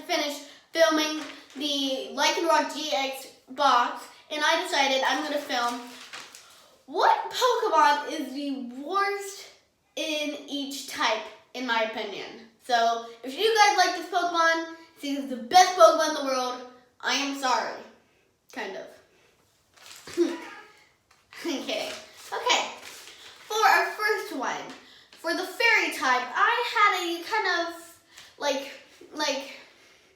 finished filming the Lycanroc GX box, and I decided I'm going to film what Pokemon is the worst in each type, in my opinion. So, if you guys like this Pokemon, think it's the best Pokemon in the world, I am sorry. Kind of. I'm kidding. Okay, for our first one, for the fairy type, I had a kind of like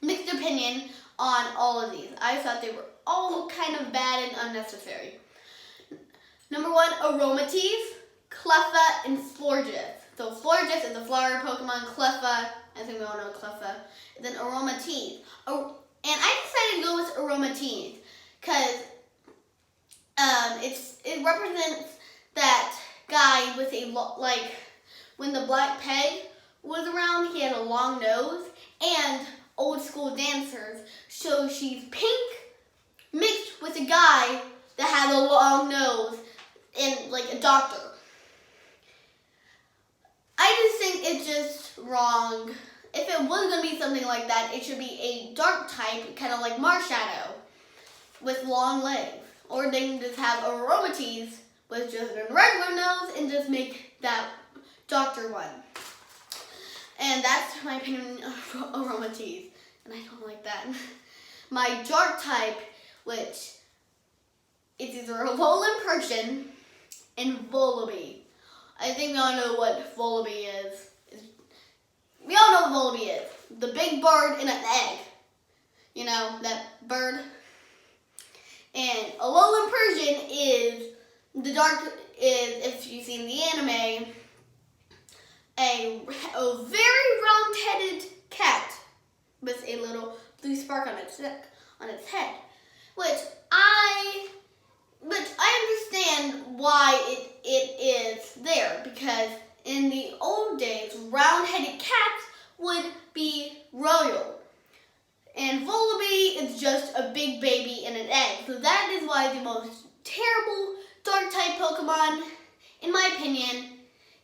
mixed opinion on all of these. I thought they were all kind of bad and unnecessary. Number one, Aromatisse, Cleffa, and Florges. So Florges is a flower Pokemon. Cleffa, I think we all know Cleffa. And then Aromatisse. And I decided to go with Aromatisse because it represents that guy with a when the Black Peg was around, he had a long nose, and old school dancers. So she's pink mixed with a guy that had a long nose and like a doctor. I just think it's just wrong. If it was going to be something like that, it should be a dark type, kind of like Marshadow, with long legs. Or they can just have Aromatisse with just a regular nose and just make that doctor one. And that's my opinion of Aromatisse, and I don't like that. My dark type, which is either Alolan Persian and Volibee. I think we all know what Volibee is. We all know what Volibee is. The big bird in an egg. You know, that bird. And Alolan Persian is if you've seen the anime, a very round-headed cat with a little blue spark on its head, which I understand why it is there, because in the old days, round-headed cats would be royal. And Volibee is just a big baby in an egg. So that is why the most terrible dark-type Pokemon, in my opinion,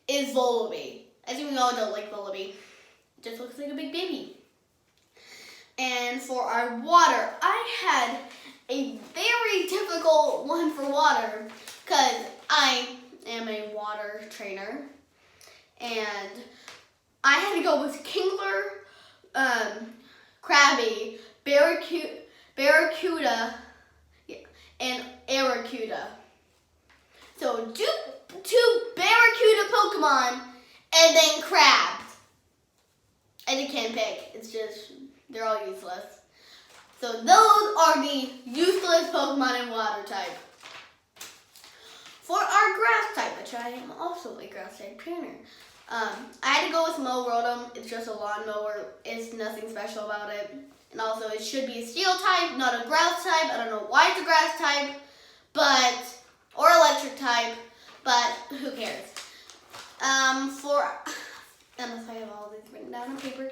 is Volibee. I think we all don't like Volibee. It just looks like a big baby. And for our water, I had a very difficult one for water because I am a water trainer. And I had to go with Kingler, Krabby, Barracuda, and Arrokuda. So two Barracuda Pokemon and then crabs. And you can't pick. It's just, they're all useless. So those are the useless Pokemon in water type. For our grass type, which I am also a grass type trainer, I had to go with Mow Rotom. It's just a lawnmower. It's nothing special about it. And also, it should be a steel type, not a grass type. I don't know why it's a grass type, or electric type, but who cares? Unless I have all these written down on paper.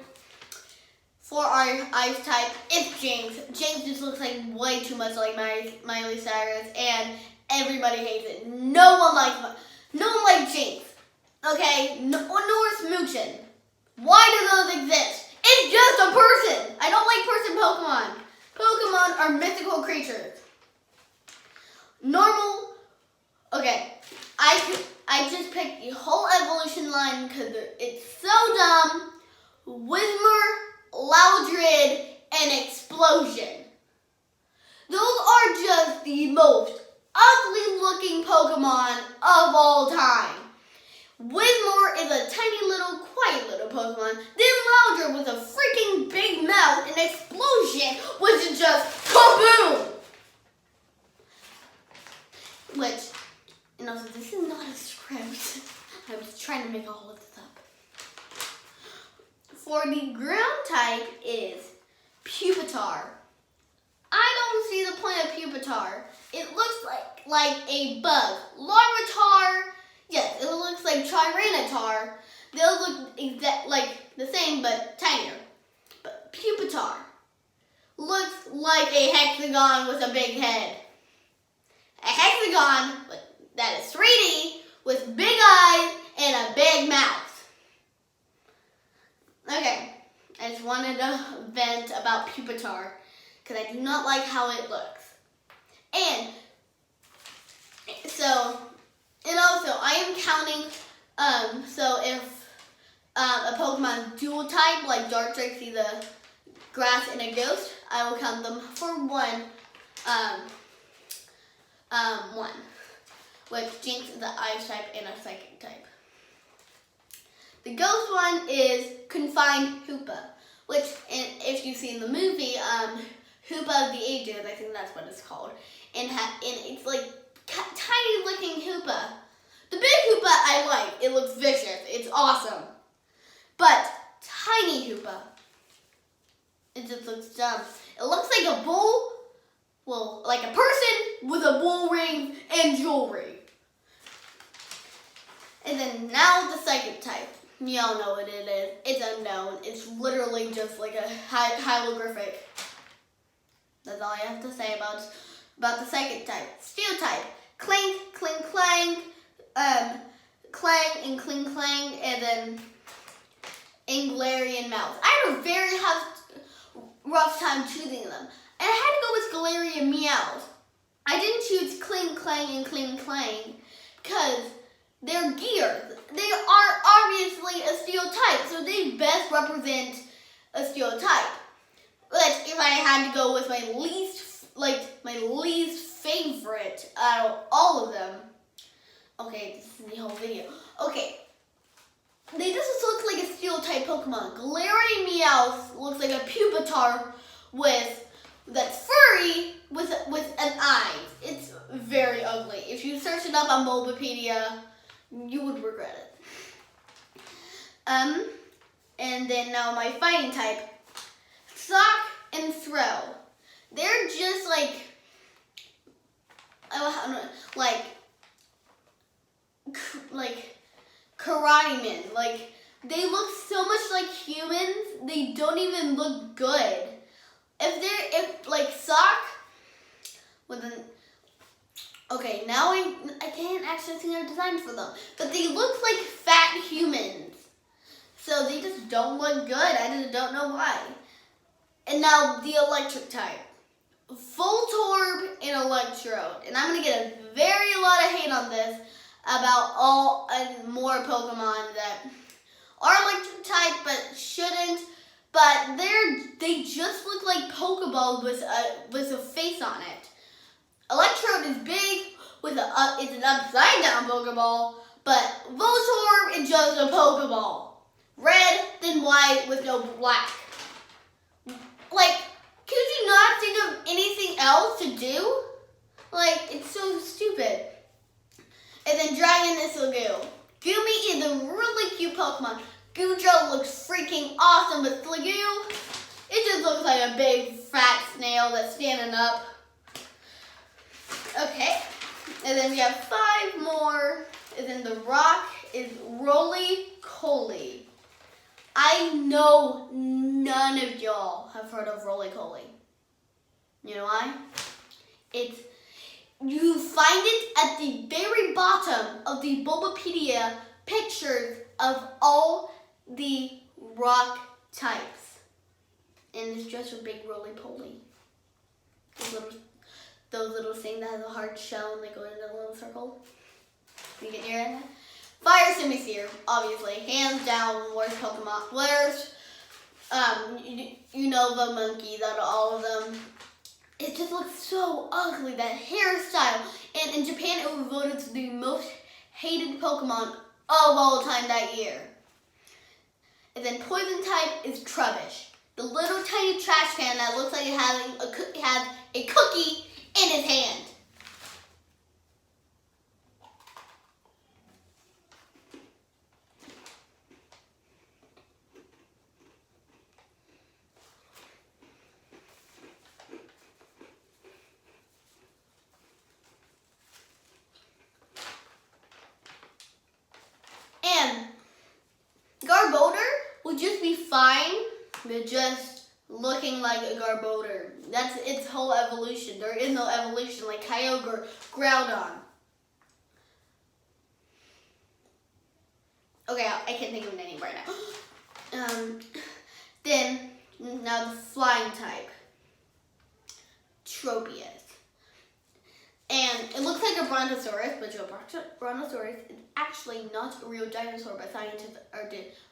For our ice type, it's Jinx. Jinx just looks like way too much like Miley Cyrus, and everybody hates it. No one likes Jinx. Okay, nor Smooching. Why do those exist? It's just a person. I don't like person Pokemon. Pokemon are mythical creatures. Normal. Okay, I just picked the whole evolution line because it's so dumb. Whismur, Loudred, and Explosion. Those are just the most ugly looking Pokemon of all time. Whismur is a tiny little, quiet little Pokemon. Then Loudred with a freaking big mouth, and Explosion, which is just kaboom! And also, this is not a script. I was trying to make all of this up. For the ground type is Pupitar. I don't see the point of Pupitar. It looks like a bug. Larvitar, yes, it looks like Tyranitar. Those look like the same but tinier. But Pupitar looks like a hexagon with a big head. A hexagon that is 3D with big eyes and a big mouth. Okay, I just wanted to vent about Pupitar because I do not like how it looks. And also I am counting, so if a Pokemon dual type, like Dartrix, either grass and a ghost, I will count them for one, which Jinx is the ice type and a psychic type. The ghost one is Confined Hoopa, which, if you've seen the movie, Hoopa of the Ages, I think that's what it's called, and it's like tiny looking Hoopa. The big Hoopa I like. It looks vicious. It's awesome. But tiny Hoopa, it just looks dumb. It looks like a bull, well, like a person with a bull ring and jewelry. And then now the psychic type. You all know what it is. It's unknown. It's literally just like a hieroglyphic. That's all I have to say about the psychic type. Steel type. Clink, clink, clang, clang and clink, clang, and then Galarian Mouse. I had a very rough time choosing them. And I had to go with Galarian Meows. I didn't choose Clink, Clang, and Clink, Clang because they're gears. They are obviously a steel type, so they best represent a steel type. But if I had to go with my least favorite out of all of them, okay, this is the whole video. Okay, they just look like a steel type Pokemon. Galarian Meowth looks like a Pupitar that's furry with an eye. It's very ugly. If you search it up on Bulbapedia, you would regret it. And then now my fighting type, Sock and Throw. They're just like karate men. Like, they look so much like humans, they don't even look good. If like Sock with an, okay, now I can't actually see their designs for them, but they look like fat humans. So they just don't look good. I just don't know why. And now the electric type. Voltorb and Electrode. And I'm going to get a very lot of hate on this about all and more Pokemon that are electric type but shouldn't. But they just look like Pokeballs with a face on it. Electrode is big with it's an upside down Pokeball, but Voltorb is just a Pokeball. Red, then white with no black. Like, could you not think of anything else to do? Like, it's so stupid. And then Dragon is Slagoo. Goomy is a really cute Pokemon. Goodra looks freaking awesome, but Slagoo, it just looks like a big fat snail that's standing up. Okay, and then we have 5 more. And then the rock is Roly-Poly. I know none of y'all have heard of Roly-Poly. You know why? You find it at the very bottom of the Bulbapedia pictures of all the rock types. And it's just a big Roly-Poly. Those little things that has a hard shell and they go in a little circle. You get near it? Fire Simisear, obviously, hands down, worst Pokemon. Worst, the monkeys out of all of them. It just looks so ugly, that hairstyle. And in Japan, it was voted to the most hated Pokemon of all time that year. And then Poison type is Trubbish, the little tiny trash can that looks like it has a cookie in his hand. And Garbodor would just be fine with just looking like a Garbodor. That's its whole evolution. There is no evolution like Kyogre, Groudon. Okay, I can't think of any right now. Then now the flying type, Tropius. And it looks like a brontosaurus, but your brontosaurus is actually not a real dinosaur, but scientists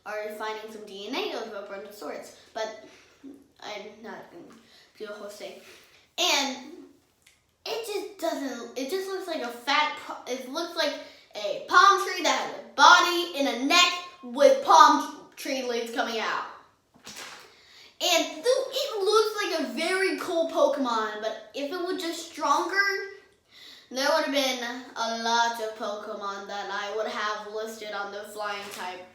are finding some DNA of a brontosaurus. But I'm not going to do a whole thing. And it just looks like it looks like a palm tree that has a body and a neck with palm tree leaves coming out. And it looks like a very cool Pokemon, but if it was just stronger, there would have been a lot of Pokemon that I would have listed on the flying type.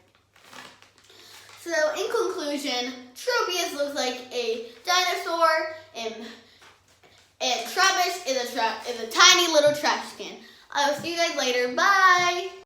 So in conclusion, Tropius looks like a dinosaur, and Trubbish is a tiny little trash can. I will see you guys later. Bye!